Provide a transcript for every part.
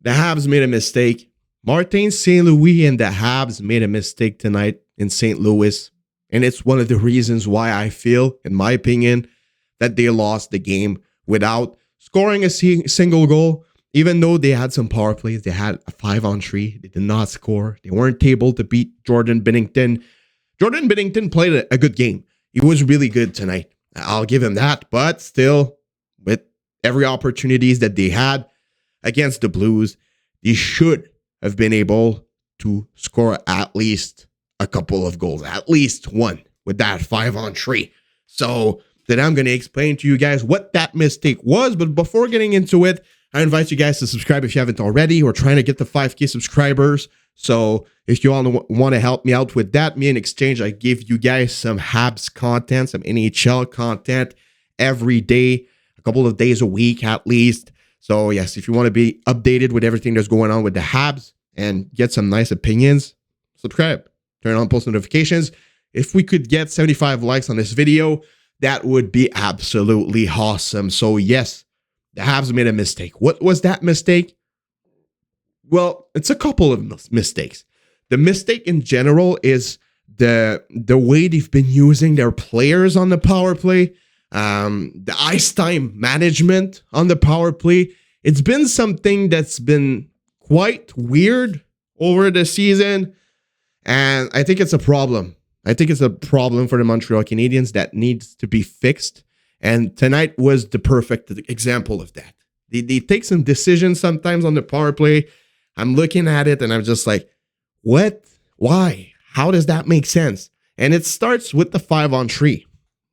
The Habs made a mistake. Martin St. Louis and the Habs made a mistake tonight in St. Louis. And it's one of the reasons why I feel, in my opinion, that they lost the game without scoring a single goal. Even though they had some power plays, they had a 5-on-3. They did not score. They weren't able to beat Jordan Binnington. Jordan Binnington played a good game. He was really good tonight. I'll give him that. But still, with every opportunities that they had against the Blues, they should have been able to score at least a couple of goals, at least one with that 5-on-3. So then I'm going to explain to you guys what that mistake was. But before getting into it, I invite you guys to subscribe if you haven't already. We're trying to get to 5K subscribers. So if you all want to help me out with that, me in exchange, I give you guys some Habs content, some NHL content every day, a couple of days a week at least. So yes, if you want to be updated with everything that's going on with the Habs and get some nice opinions, subscribe, turn on post notifications. If we could get 75 likes on this video, that would be absolutely awesome. So yes, the Habs made a mistake. What was that mistake? Well, it's a couple of mistakes. The mistake in general is the way they've been using their players on the power play, the ice time management on the power play. It's been something that's been quite weird over the season, and I think it's a problem. I think it's a problem for the Montreal Canadiens that needs to be fixed. And tonight was the perfect example of that. They take some decisions sometimes on the power play. I'm looking at it and I'm just like, what? Why? How does that make sense? And it starts with the 5-on-3.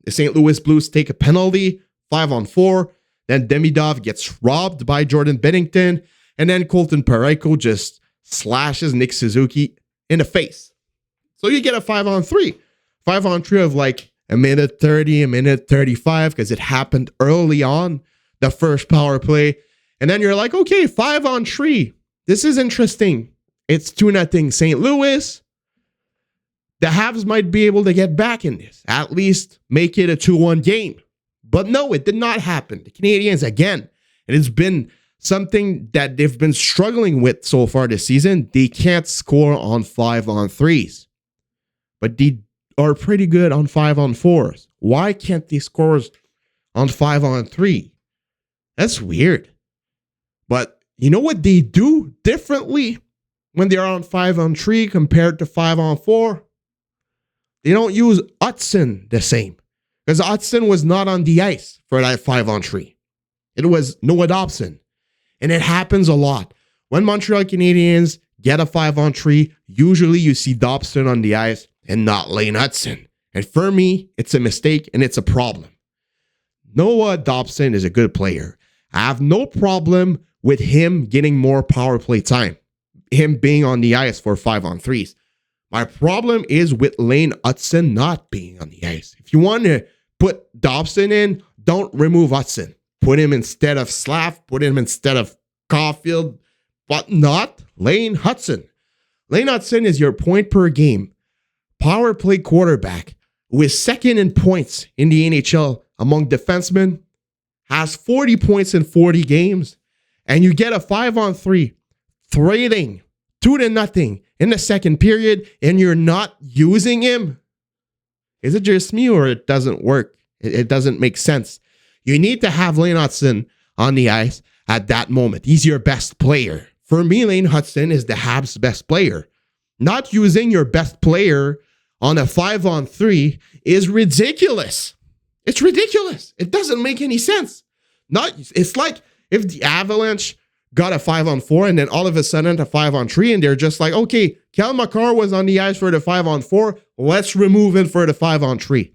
The St. Louis Blues take a penalty, 5-on-4. Then Demidov gets robbed by Jordan Binnington. And then Colton Parayko just slashes Nick Suzuki in the face. So you get a 5-on-3. 5-on-3 of like a minute 30, a minute 35, because it happened early on, the first power play. And then you're like, okay, 5-on-3. This is interesting. It's 2-0 St. Louis. The Habs might be able to get back in this, at least make it a 2-1 game. But no, it did not happen. The Canadiens, again, and it's been something that they've been struggling with so far this season. They can't score on 5-on-3s. But they are pretty good on 5-on-4s. Why can't they score on 5-on-3? That's weird. But you know what they do differently when they're on 5-on-3 compared to 5-on-4? They don't use Hudson the same. Because Hudson was not on the ice for that 5-on-3. It was Noah Dobson. And it happens a lot. When Montreal Canadiens get a 5-on-3, usually you see Dobson on the ice and not Lane Hudson. And for me, it's a mistake and it's a problem. Noah Dobson is a good player. I have no problem with him getting more power play time, him being on the ice for 5-on-3s. My problem is with Lane Hudson not being on the ice. If you want to put Dobson in, don't remove Hudson. Put him instead of Slav, put him instead of Caulfield, but not Lane Hudson. Lane Hudson is your point per game power play quarterback who is second in points in the NHL among defensemen, has 40 points in 40 games, and you get a 5-on-3 trading 2-0 in the second period, and you're not using him? Is it just me or it doesn't work? It doesn't make sense. You need to have Lane Hudson on the ice at that moment. He's your best player. For me, Lane Hudson is the Habs' best player. Not using your best player on a 5-on-3 is ridiculous. It's ridiculous. It doesn't make any sense. It's like if the Avalanche got a 5-on-4 and then all of a sudden a 5-on-3 and they're just like, okay, Cal McCarr was on the ice for the 5-on-4. Let's remove him for the 5-on-3.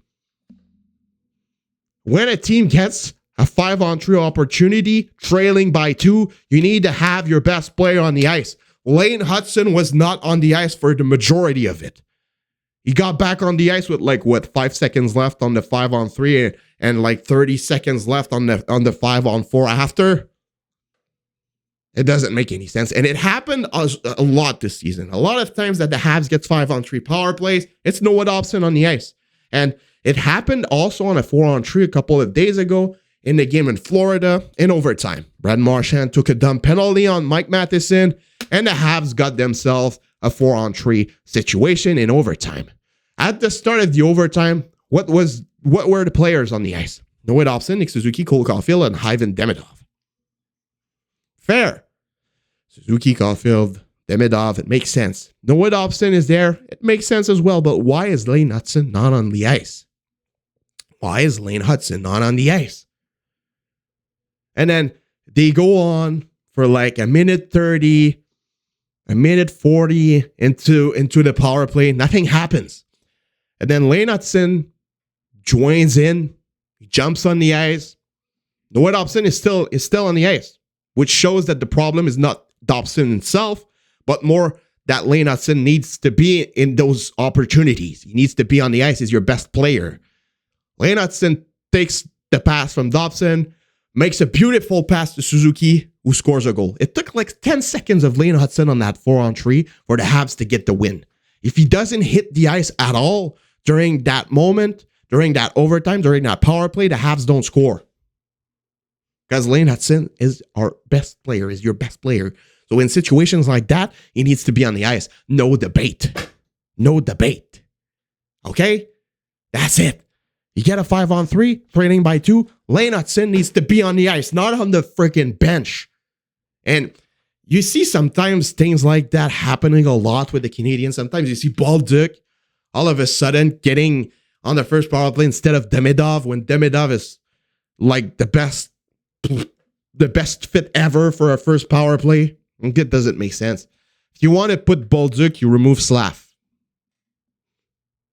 When a team gets a 5-on-3 opportunity, trailing by 2, you need to have your best player on the ice. Lane Hudson was not on the ice for the majority of it. He got back on the ice with 5 seconds left on the 5-on-3 and 30 seconds left on the 5-on-4 after. It doesn't make any sense. And it happened a lot this season. A lot of times that the Habs gets 5-on-3 power plays, it's Noah Dobson on the ice. And it happened also on a 4-on-3 a couple of days ago. in the game in Florida in overtime. Brad Marchand took a dumb penalty on Mike Matheson, and the Habs got themselves a 4-on-3 situation in overtime. At the start of the overtime, what were the players on the ice? Noah Dobson, Nick Suzuki, Cole Caulfield, and Ivan Demidov. Fair. Suzuki, Caulfield, Demidov, it makes sense. Noah Dobson is there, it makes sense as well, but why is Lane Hutson not on the ice? Why is Lane Hutson not on the ice? And then they go on for like a minute 30, a minute 40 into the power play. Nothing happens. And then Lane Hutson joins in. He jumps on the ice. Noah Dobson is still on the ice, which shows that the problem is not Dobson himself, but more that Lane Hutson needs to be in those opportunities. He needs to be on the ice as your best player. Lane Hutson takes the pass from Dobson, makes a beautiful pass to Suzuki, who scores a goal. It took like 10 seconds of Lane Hutson on that 4-on-3 for the Habs to get the win. If he doesn't hit the ice at all during that moment, during that overtime, during that power play, the Habs don't score. Because Lane Hutson is our best player, is your best player. So in situations like that, he needs to be on the ice. No debate. No debate. Okay? That's it. You get a 5-on-3, trailing by 2. Lane Hutson needs to be on the ice, not on the freaking bench. And you see sometimes things like that happening a lot with the Canadiens. Sometimes you see Balduc all of a sudden getting on the first power play instead of Demidov, when Demidov is like the best fit ever for a first power play. It doesn't make sense. If you want to put Balduc, you remove Slav.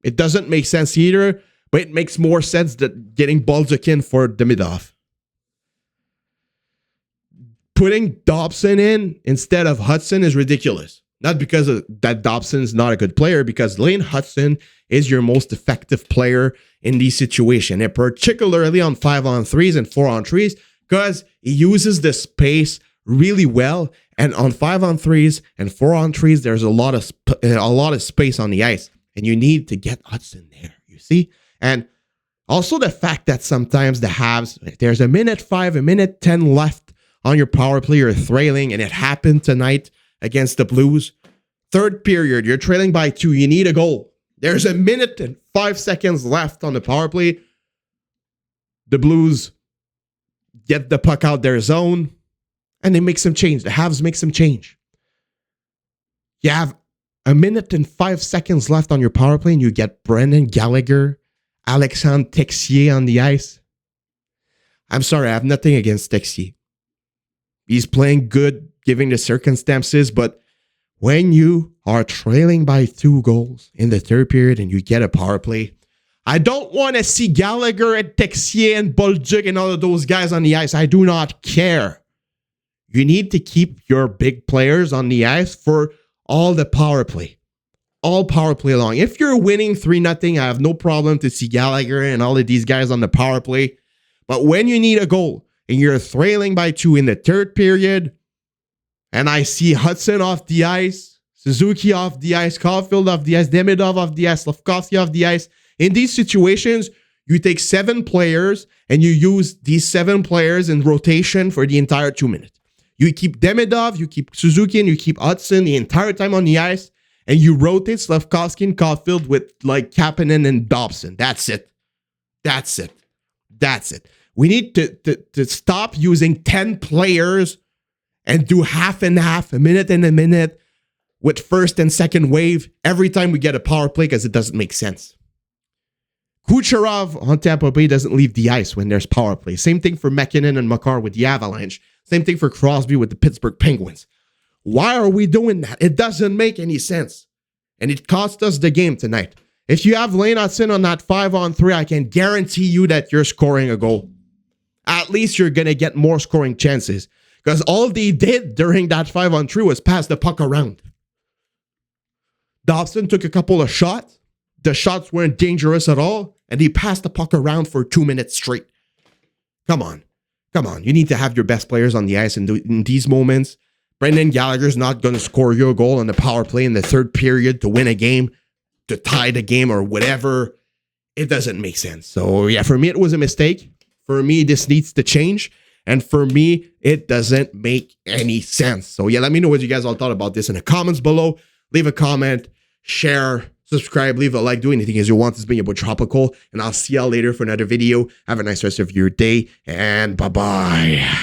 It doesn't make sense either, but it makes more sense that getting Balduc in for Demidov. Putting Dobson in instead of Hutson is ridiculous. Not because that Dobson's not a good player, because Lane Hutson is your most effective player in these situations, and particularly on 5-on-3s and 4-on-3s, because he uses the space really well. And on 5-on-3s and 4-on-3s, there's a lot of space on the ice, and you need to get Hutson there. You see, and also the fact that sometimes the Habs, there's a minute 5, a minute 10 left on your power play, you're trailing, and it happened tonight against the Blues. Third period, you're trailing by 2. You need a goal. There's a minute and 5 seconds left on the power play. The Blues get the puck out their zone, and they make some change. The Habs make some change. You have a minute and 5 seconds left on your power play, and you get Brendan Gallagher, Alexandre Texier on the ice. I'm sorry, I have nothing against Texier. He's playing good, given the circumstances, but when you are trailing by 2 goals in the third period and you get a power play, I don't want to see Gallagher and Texier and Bolduc and all of those guys on the ice. I do not care. You need to keep your big players on the ice for all the power play. All power play long. If you're winning 3-0, I have no problem to see Gallagher and all of these guys on the power play. But when you need a goal and you're trailing by 2 in the third period, and I see Hutson off the ice, Suzuki off the ice, Caulfield off the ice, Demidov off the ice, Slafkovsky off the ice. In these situations, you take 7 players and you use these 7 players in rotation for the entire 2 minutes. You keep Demidov, you keep Suzuki, and you keep Hutson the entire time on the ice, and you rotate Slafkovsky and Caulfield with like Kapanen and Dobson. That's it. That's it. That's it. We need to stop using 10 players and do half and half, a minute and a minute with first and second wave every time we get a power play, because it doesn't make sense. Kucherov on Tampa Bay doesn't leave the ice when there's power play. Same thing for McKinnon and Makar with the Avalanche. Same thing for Crosby with the Pittsburgh Penguins. Why are we doing that? It doesn't make any sense. And it cost us the game tonight. If you have Lane Hutson on that 5-on-3, I can guarantee you that you're scoring a goal. At least you're going to get more scoring chances. Because all they did during that 5-on-3 was pass the puck around. Dobson took a couple of shots. The shots weren't dangerous at all. And he passed the puck around for 2 minutes straight. Come on. Come on. You need to have your best players on the ice in these moments. Brendan Gallagher's not going to score your goal on the power play in the third period to win a game, to tie the game or whatever. It doesn't make sense. So, yeah, for me, it was a mistake. For me, this needs to change. And for me, it doesn't make any sense. So yeah, let me know what you guys all thought about this in the comments below. Leave a comment, share, subscribe, leave a like, do anything as you want. This has been your boy Tropical, and I'll see y'all later for another video. Have a nice rest of your day, and bye-bye.